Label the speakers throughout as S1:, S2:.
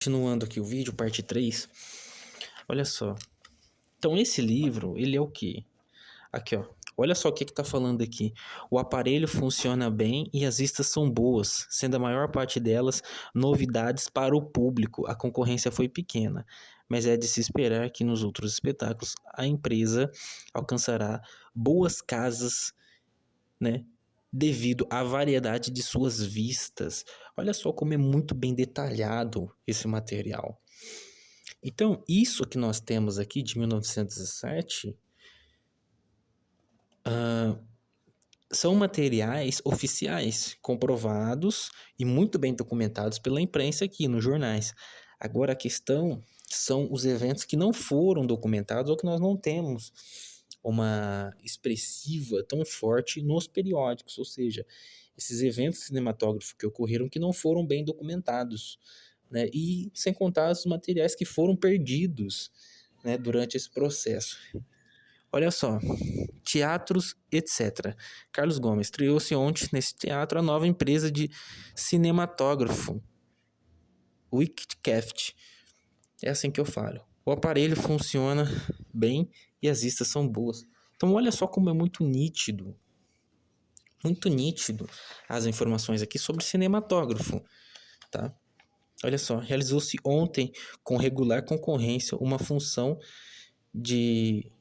S1: Continuando aqui o vídeo, parte 3. Olha só. Então, esse livro, ele é o quê? Aqui, ó. Olha só o que tá falando aqui. O aparelho funciona bem e as vistas são boas, sendo a maior parte delas novidades para o público. A concorrência foi pequena, mas é de se esperar que nos outros espetáculos a empresa alcançará boas casas, né? Devido à variedade de suas vistas. Olha só como é muito bem detalhado esse material. Então, isso que nós temos aqui de 1907 são materiais oficiais, comprovados e muito bem documentados pela imprensa aqui nos jornais. Agora a questão são os eventos que não foram documentados ou que nós não temos uma expressiva tão forte nos periódicos, ou seja, esses eventos cinematográficos que ocorreram que não foram bem documentados, né? E sem contar os materiais que foram perdidos, né, durante esse processo. Olha só, teatros, etc. Carlos Gomes estreou-se ontem nesse teatro a nova empresa de cinematógrafo, Witchcraft. É assim que eu falo. O aparelho funciona bem e as vistas são boas. Então olha só como é muito nítido as informações aqui sobre cinematógrafo, tá? Olha só, realizou-se ontem com regular concorrência uma função de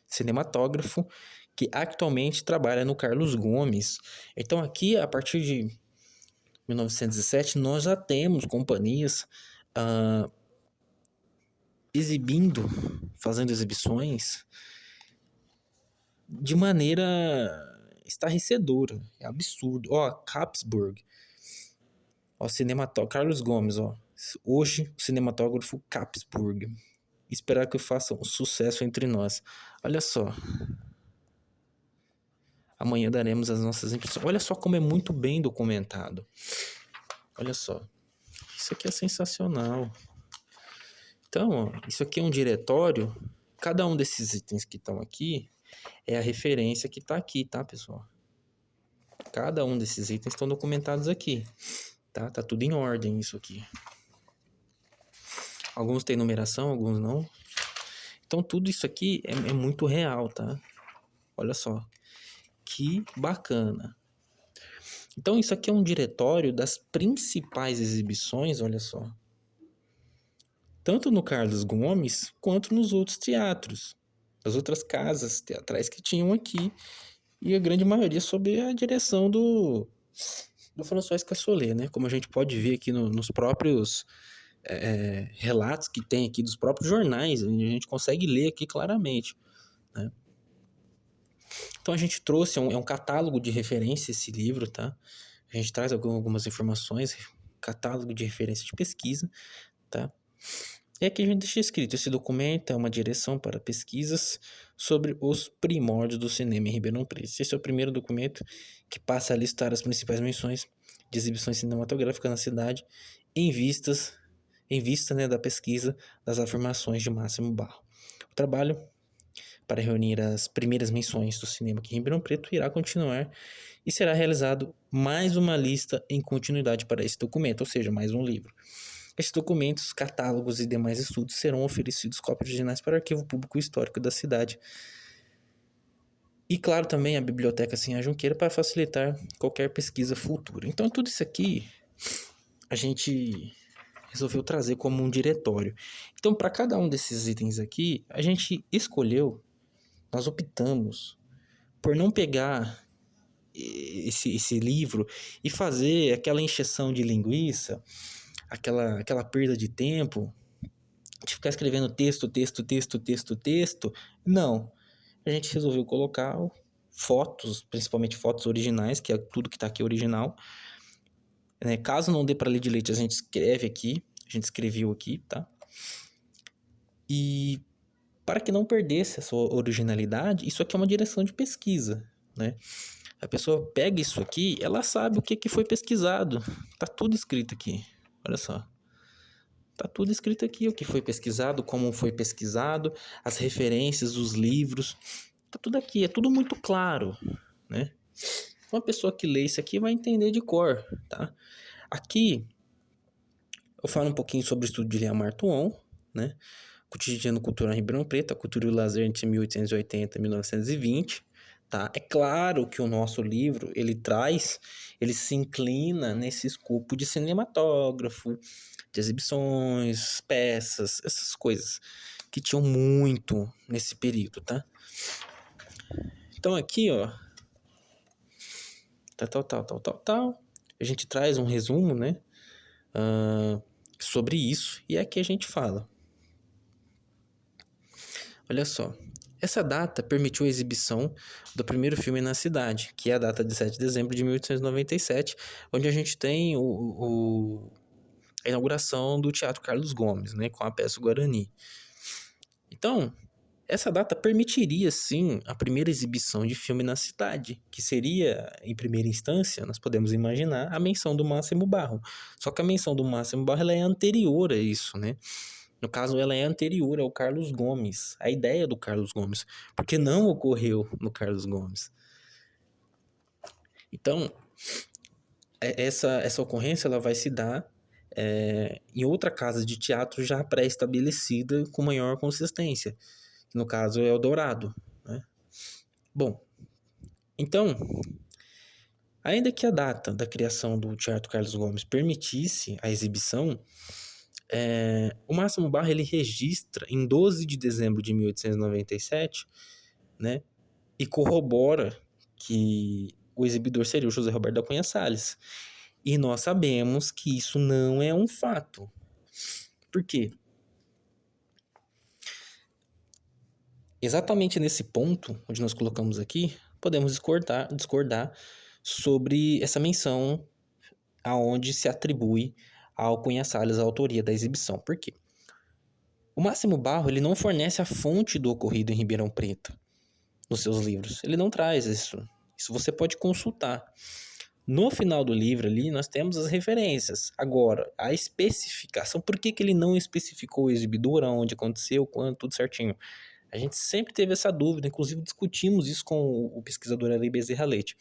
S1: cinematógrafo que atualmente trabalha no Carlos Gomes. Então aqui, a partir de 1907, nós já temos companhias exibindo, fazendo exibições de maneira estarrecedora, é absurdo. Ó, Capsburg, ó, cinematógrafo, Carlos Gomes, ó, hoje o cinematógrafo Capsburg. Esperar que faça um sucesso entre nós. Olha só. Amanhã daremos as nossas impressões. Olha só como é muito bem documentado. Olha só. Isso aqui é sensacional. Então, ó, isso aqui é um diretório. Cada um desses itens que estão aqui é a referência que está aqui, tá, pessoal? Cada um desses itens estão documentados aqui, tá? Tá tudo em ordem isso aqui. Alguns têm numeração, alguns não. Então, tudo isso aqui é muito real, tá? Olha só. Que bacana. Então, isso aqui é um diretório das principais exibições, olha só. Tanto no Carlos Gomes, quanto nos outros teatros. As outras casas teatrais que tinham aqui. E a grande maioria sob a direção do François Cassoulet, né? Como a gente pode ver aqui nos próprios relatos que tem aqui dos próprios jornais. A gente consegue ler aqui claramente, né? Então a gente trouxe, é um catálogo de referência esse livro, tá? A gente traz algumas informações, catálogo de referência de pesquisa, tá? E aqui a gente deixa escrito, esse documento é uma direção para pesquisas sobre os primórdios do cinema em Ribeirão Preto. Esse é o primeiro documento que passa a listar as principais menções de exibições cinematográficas na cidade em vista, né, da pesquisa das afirmações de Máximo Barro. O trabalho para reunir as primeiras menções do cinema aqui em Ribeirão Preto irá continuar e será realizado mais uma lista em continuidade para esse documento, ou seja, mais um livro. Estes documentos, catálogos e demais estudos serão oferecidos cópias originais para o Arquivo Público Histórico da cidade. E claro, também a Biblioteca Sinhá Junqueira para facilitar qualquer pesquisa futura. Então, tudo isso aqui a gente resolveu trazer como um diretório. Então, para cada um desses itens aqui, a gente escolheu, nós optamos por não pegar esse livro e fazer aquela encheção de linguiça, aquela perda de tempo, de ficar escrevendo texto. Não. A gente resolveu colocar fotos, principalmente fotos originais, que é tudo que está aqui original. Caso não dê para ler de leite, a gente escreve aqui, a gente escreveu aqui, tá? E para que não perdesse a sua originalidade, isso aqui é uma direção de pesquisa, né? A pessoa pega isso aqui, ela sabe o que foi pesquisado. Tá tudo escrito aqui. Olha só. Tá tudo escrito aqui, o que foi pesquisado, como foi pesquisado, as referências, os livros. Tá tudo aqui, é tudo muito claro, né? Uma pessoa que lê isso aqui vai entender de cor, tá? Aqui Eu falo um pouquinho sobre o estudo de Léa Marton, né? Cotidiano Cultural em Ribeirão Preto, a Cultura e o Lazer entre 1880 e 1920, tá? É claro que o nosso livro, ele se inclina nesse escopo de cinematógrafo, de exibições, peças, essas coisas que tinham muito nesse período, tá? Então aqui, ó, tal. A gente traz um resumo, né, sobre isso, e aqui a gente fala. Olha só, essa data permitiu a exibição do primeiro filme na cidade, que é a data de 7 de dezembro de 1897, onde a gente tem a inauguração do Teatro Carlos Gomes, né, com a peça Guarani. Então, essa data permitiria, sim, a primeira exibição de filme na cidade, que seria, em primeira instância, nós podemos imaginar, a menção do Máximo Barro. Só que a menção do Máximo Barro ela é anterior a isso, né? No caso, ela é anterior ao Carlos Gomes, a ideia do Carlos Gomes, porque não ocorreu no Carlos Gomes. Então, essa ocorrência ela vai se dar em outra casa de teatro já pré-estabelecida com maior consistência, que no caso é Eldorado, né? Bom, então, ainda que a data da criação do Teatro Carlos Gomes permitisse a exibição, o Máximo Barra ele registra em 12 de dezembro de 1897, né, e corrobora que o exibidor seria o José Roberto da Cunha Salles. E nós sabemos que isso não é um fato. Por quê? Exatamente nesse ponto, onde nós colocamos aqui, podemos discordar sobre essa menção aonde se atribui ao Cunha Salles a autoria da exibição. Por quê? O Máximo Barro ele não fornece a fonte do ocorrido em Ribeirão Preto nos seus livros. Ele não traz isso. Isso você pode consultar. No final do livro ali, nós temos as referências. Agora, a especificação, por que ele não especificou o exibidor, aonde aconteceu, quando, tudo certinho. A gente sempre teve essa dúvida, inclusive discutimos isso com o pesquisador Ari Bezerra Leite,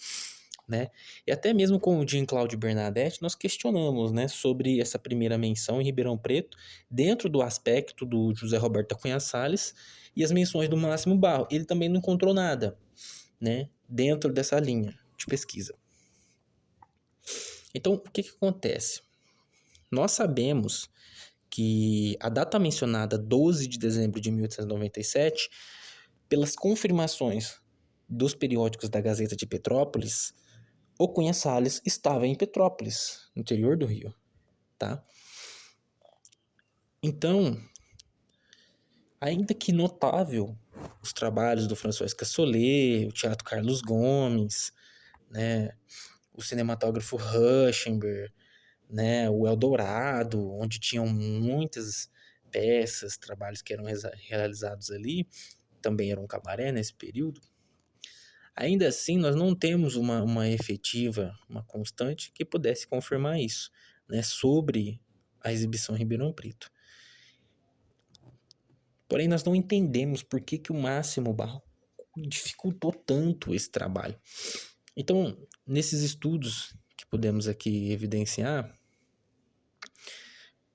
S1: né? E até mesmo com o Jean Claude Bernadette, nós questionamos, né, sobre essa primeira menção em Ribeirão Preto, dentro do aspecto do José Roberto da Cunha Salles e as menções do Máximo Barro. Ele também não encontrou nada, né, dentro dessa linha de pesquisa. Então, o que acontece? Nós sabemos que a data mencionada, 12 de dezembro de 1897, pelas confirmações dos periódicos da Gazeta de Petrópolis, o Cunha Salles estava em Petrópolis, no interior do Rio, tá? Então, ainda que notável os trabalhos do François Cassolé, o Teatro Carlos Gomes, né, o cinematógrafo Ruschenberg, né, o Eldorado, onde tinham muitas peças, trabalhos que eram realizados ali, também era um cabaré nesse período. Ainda assim, nós não temos uma efetiva, uma constante que pudesse confirmar isso, né, sobre a exibição em Ribeirão Preto. Porém, nós não entendemos por que o Máximo Barro dificultou tanto esse trabalho. Então, nesses estudos que podemos aqui evidenciar,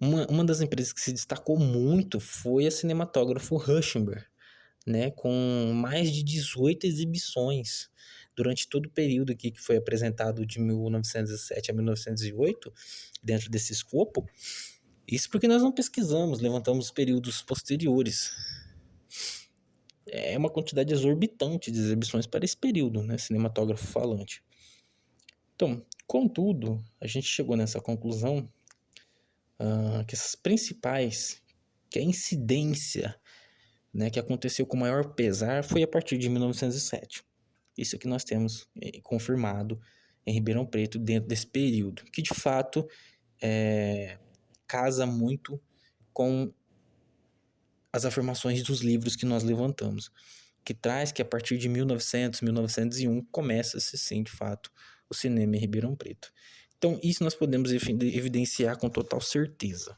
S1: uma das empresas que se destacou muito foi a cinematógrafo Ruschenberg, né, com mais de 18 exibições durante todo o período aqui que foi apresentado de 1907 a 1908, dentro desse escopo. Isso porque nós não pesquisamos, levantamos os períodos posteriores. É uma quantidade exorbitante de exibições para esse período, né, cinematógrafo falante. Então, contudo, a gente chegou nessa conclusão que essas principais, que a incidência, né, que aconteceu com maior pesar foi a partir de 1907. Isso que nós temos confirmado em Ribeirão Preto dentro desse período, que de fato casa muito com as afirmações dos livros que nós levantamos, que traz que a partir de 1900, 1901 começa-se sim, de fato, o cinema em Ribeirão Preto. Então, isso nós podemos evidenciar com total certeza.